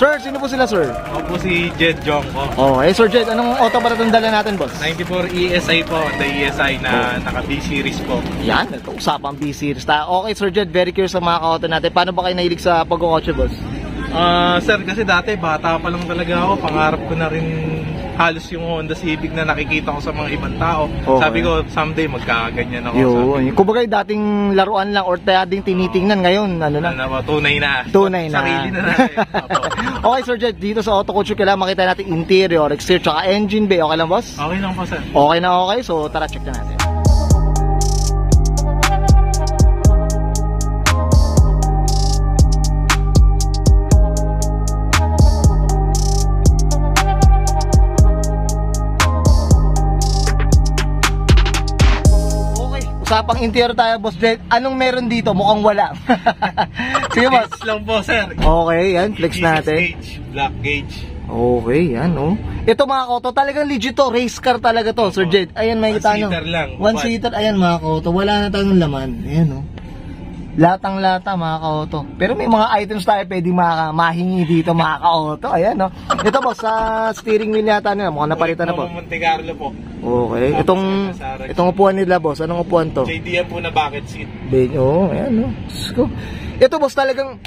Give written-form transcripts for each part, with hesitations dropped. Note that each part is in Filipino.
Sir, sino po sila, sir? Ako po si Jed Jongko. Oh, Sir Jed, anong auto para itong dala natin, boss? 94 ESI po, the ESI na naka B-Series po. Yan, ito, usapang B-Series. Okay, Sir Jed, very curious sa mga ka-auto natin. Paano ba kayo nahilig sa pag-kotse, boss? Sir, kasi dati bata pa lang talaga ako. Pangarap ko na rin halos yung Honda Civic na nakikita ko sa mga ibang tao. Okay. Sabi ko, someday magkakaganyan ako. Yun. Kung bagay dating laruan lang or dating tinitingnan, ngayon, ano na? Tunay na. Tunay na. Sarili na. Okay, Sir Jed, dito sa Auto Culture, kailangan makita natin interior, exterior, tsaka engine bay. Okay lang, boss? Okay lang po, sir. Okay na okay. So, tara, check na natin. Usapang interior tayo, boss Jed. Anong meron dito? Mukhang wala. Sige, boss. Flex lang po, sir. Okay, yan. Flex natin. Gauge, black gauge. Okay, yan, oh. Ito mga koto, talagang legit to. Race car talaga to, Sir Jed. Ayan, may kita nyo. One-seater lang. One-seater, ayan mga koto. Wala na tayong laman. Ayan, oh. Latang-lata mga ka-auto. Pero may mga items tayo pwedeng mahingi dito mga ka-auto. Ayan, no. Ito po, sa steering wheel yata nila. Mukhang napalitan na po. Monte Carlo po. Okay. Itong upuan nila, boss. Anong upuan to? JDM po na bucket seat. Ayan, no. Ito, boss, talagang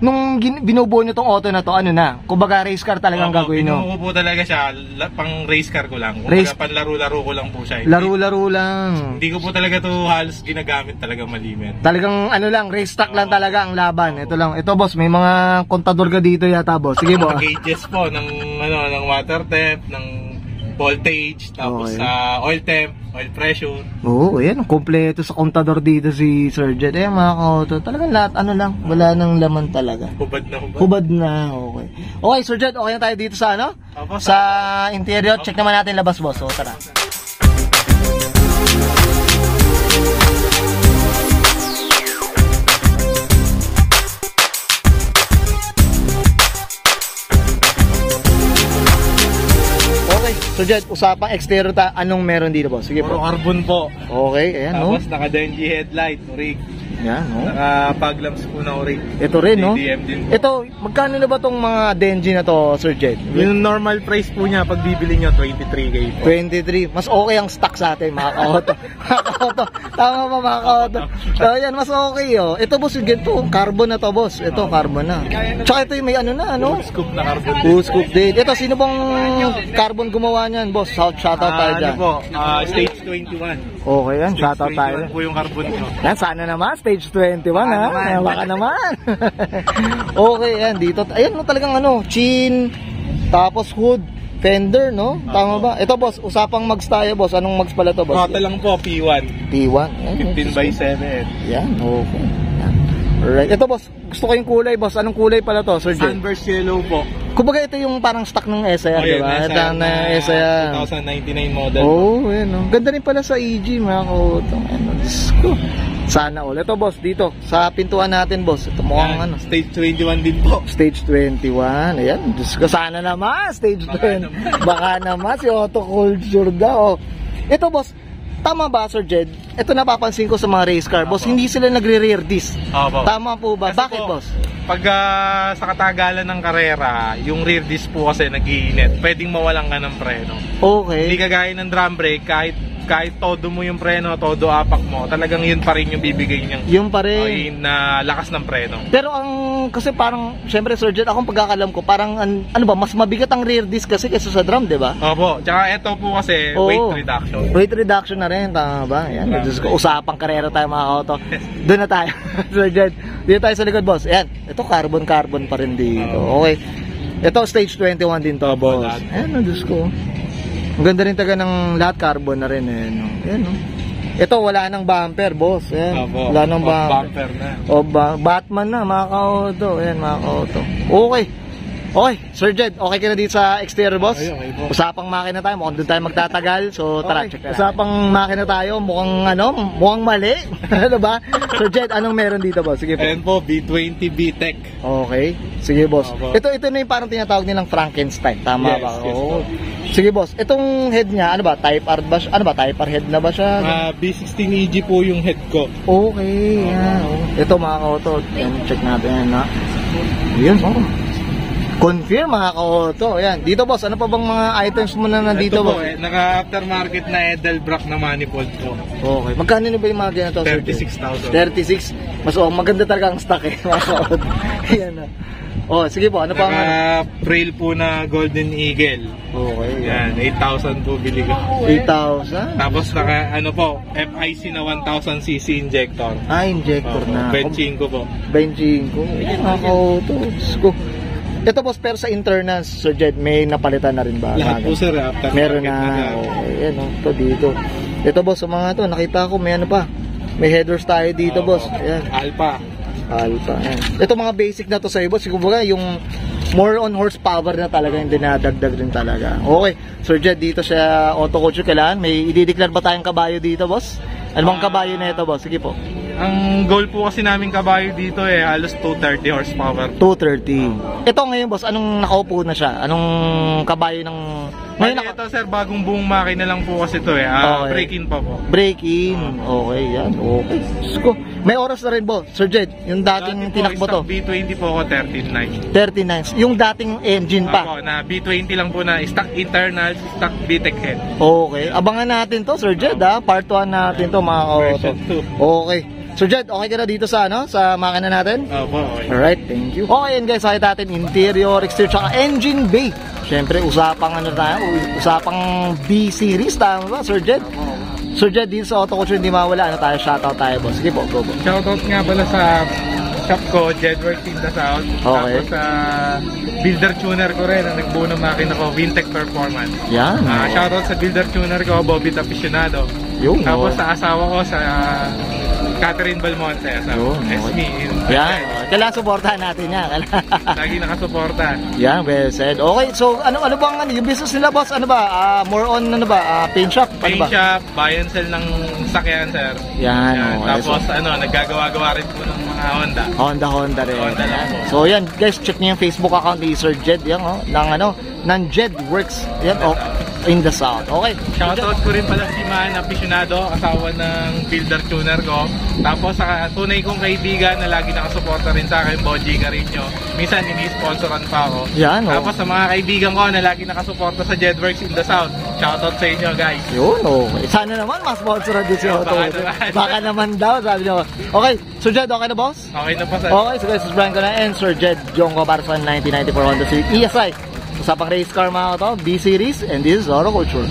nung binubuo nyo tong auto na to, ano na? Kumbaga race car talagang gagawin nyo. Binubuo po talaga siya, pang race car ko lang. Kumbaga panlaro-laro ko lang po siya. Laro-laro lang. Hindi ko po talaga to halos ginagamit talaga malimit. Talagang ano lang, race track lang talaga ang laban. Ito lang. Ito, boss, may mga kontador ka dito yata, boss. Sige, boss. Gauges po ng ng water temp, ng voltage, tapos sa oil temp, oil pressure. Oo, ayan, kompleto sa kontador dito si Sir Jed. Ayan mga ka-auto, talagang lahat, ano lang, wala nang laman talaga. Hubad na. Hubad na, okay. Okay, Sir Jed, okay na tayo dito sa ano? Sa interior, check naman natin labas, boss. So, tara. So Jed, usapang exterior anong meron dito, boss? Sige po. Puro carbon po. Okay, ayan, no? Tapos naka-Denji headlight, rig. Yan, no? Naka-fog lamps po na rig. Ito rin, no? din po. Ito, magkano na ba tong mga Denji na to, Sir Jed? Yung normal price po niya, pag bibili nyo, 23K po. 23. Mas okay ang stock sa atin, mga ka-auto. Mga ka-auto. Tama ba, mga ka-auto? So, yan, mas okay, oh. Ito, boss, yung ganito, carbon na to, boss. Ito, carbon na. Tsaka ito yung may ano na, ano? Full scoop na carbon. Full scoop din. Ito, sino bang carbon gumawa niyan, boss? Shoutout tayo dyan. Ano po? Stage 21. Okay, yan. Shoutout tayo. Stage 21 po yung carbon nyo. Yan, sana naman. Stage 21, ha? Baka naman. Okay, yan. Dito. Ayan, no, talagang ano, chin, tapos hood, fender, no? Tama ba? Ito, boss, usapang mags tayo, boss. Anong mags pala to, boss? Ito lang po, P1. P1. 15x7. Yan, okay. Yan. Alright. Ito, boss, gusto ko yung kulay, boss. Anong kulay pala to, Sir Jed? Sunburst yellow po. Kumbaga ito yung parang stock ng SR, di ba? Ito ang SR. 2099 model. Oh, yan, no? Ganda rin pala sa EG, mga ka-auto. Ano, Diyos ko. Sana all. Ito, boss, dito. Sa pintuan natin, boss. Ito mukhang ano. Stage 21 din po. Stage 21. Ayan. Diyos ko, sana naman. Stage 20. Baka naman. Si Auto Culture daw. Ito, boss. Tama ba, Sir Jed? Ito napapansin ko sa mga race car, boss. Hindi sila nagre-rear disc. Tama po ba? Bakit, boss? Pag sa katagalan ng karera, yung rear disc po kasi nag-iinit. Pwedeng mawalan ka ng preno. Okay. Hindi kagaya ng drum brake, kahit todo mo yung preno, todo apak mo, talagang yun pa rin yung bibigay niyang yung pa rin na lakas ng preno. Pero kasi parang, syempre Sir Jed, akong pagkakalam ko, parang ano ba, mas mabigat ang rear disc kasi kaysa sa drum, di ba? Opo, tsaka ito po kasi weight reduction. Weight reduction na rin, tama ba? Yan, usapang karera tayo mga auto. Doon na tayo, Sir Jed. Dito tayo sa likod, boss. Ayan, ito carbon pa rin dito. Okay. Ito stage 21 din to, boss. Ayan, Diyos ko. Ang ganda rin taga ng lahat, carbon na rin. Ayan, no? Ito, wala nang bumper, boss. Ayan. Wala nang bumper na. Batman na, mga ka-auto. Ayan, mga ka-auto. Okay. Okay, Sir Jed, okay ka na dito sa exterior, boss? Okay, Usapang makina tayo, mukhang doon tayo magtatagal. So, tara, check na. Usapang makina tayo, mukhang mali. Ano ba? Sir Jed, anong meron dito, boss? Sige po. Ayan po, B20 B-Tech. Okay, sige, boss. Ito na yung parang tinatawag nilang Frankenstein. Tama ba? Yes, sige, boss. Itong head niya, ano ba? Type R ba siya? Ano ba? Type R head na ba siya? B16EG po yung head ko. Okay, yan. Ito mga ka-auto. Check natin yan, ha? Yan, Confirm mga ka-auto. Ayan. Dito boss, ano pa bang mga items mo na nandito Ito po, boss? naka-aftermarket na Edelbrock na manifold po. Okay. Magkano na ba yung mga ganito? Sir? 36,000. 36. Mas maganda talaga ang stock eh. Mga ka-auto. Ayan na. Oh, sige po. Ano pa ang... Naka-trail po na Golden Eagle. Okay. Yan, 8,000 po bili ko. 8,000? Tapos naka, ano po, FIC na 1,000cc injector. Ah, injector na. Benching ko po. Benching ko. Mga ka-auto. Diyos ko. Ito boss, pero sa internals, Sir Jed, may napalitan na rin ba? Lahat po sir, after meron na. Okay, yan o. Ito dito. Ito boss, sa mga to, nakita ko may ano pa. May headers tayo dito boss. Ayan. Alpha. Alpha. Ayan. Ito mga basic na to sa boss. Kumbaga yung more on horsepower na talaga yung dinadagdag rin talaga. Okay. Sir Jed, dito sa Auto Culture, kailangan may i-declare ba tayong kabayo dito boss? Ano bang kabayo na ito boss? Sige po. Ang goal po kasi namin kabayo dito halos 230 horsepower. 230. Ito ngayon boss, anong nakaupo na siya? Anong kabayo ng... Ngayon Ito sir, bagong buong makina lang po kasi ito Okay. Break-in pa po. Break-in. Okay, yan. Okay. Diyos ko. May oras na rin boss, Sir Jed. Yung dating tinakbo to. Stock B20 po ako 39. 39. Yung dating engine pa. Ako, na B20 lang po na stock internals, stock VTEC head. Okay. Abangan natin to, Sir Jed, ha? Part 1 natin to, mga ka-auto. Version 2. Okay. Sir Jed, okay ka na dito sa, ano? Sa makina natin? Opo, okay. Alright, thank you. Okay, yan guys, nakita natin interior, exterior, tsaka engine bay. Siyempre, usapang ano tayo, usapang B-series, tama ba, Sir Jed? Sir Jed, dito sa Auto Culture, hindi mawala, ano tayo, shoutout tayo, boss. Sige po, go po. Shoutout nga pala sa shop ko, Jedworks in the South. Okay. Tapos sa builder tuner ko rin, ang nagbuo ng makina ko, Vintech Performance. Yan. Shoutout sa builder tuner ko, Bobby Aficionado. Yung, Tapos sa asawa ko, sa Catherine Balmonte. Yun, SME. Yan. Kailangan supportahan natin yan. Lagi nakasuporta. Yan, well said. Okay, so ano bang ano, yung business nila boss, ano ba? More on ano ba? Paint shop? Ano Paint ba? shop, buy and sell ng sakyan, sir. Yan, okay. Tapos naggagawa-gawa rin po ng mga Honda. Honda rin. Honda lang po. So yan, guys, check niyo yung Facebook account ni Sir Jed, yan ng Jed Works. Yan, in the South. Okay. Shoutout ko rin pala si Man Aficionado, asawa ng builder tuner ko. Tapos sa tunay kong kaibigan na lagi nakasuporta rin sa akin, Boji Carino. Minsan ini-sponsoran pa ako. Yan, Tapos sa mga kaibigan ko na lagi nakasuporta sa Jedworks in the South. Shoutout sa inyo, guys. Yun, okay. Sana naman mas sponsor din si Auto. Baka naman daw, sabi niyo. Okay, Sir Jed, okay na boss? Okay na po, sir. Okay, so guys, this is Brian Conan and Sir Jed Jongo para sa 1994 Honda Civic ESI. Usapang race car mga auto, B-Series, and this is Auto Culture.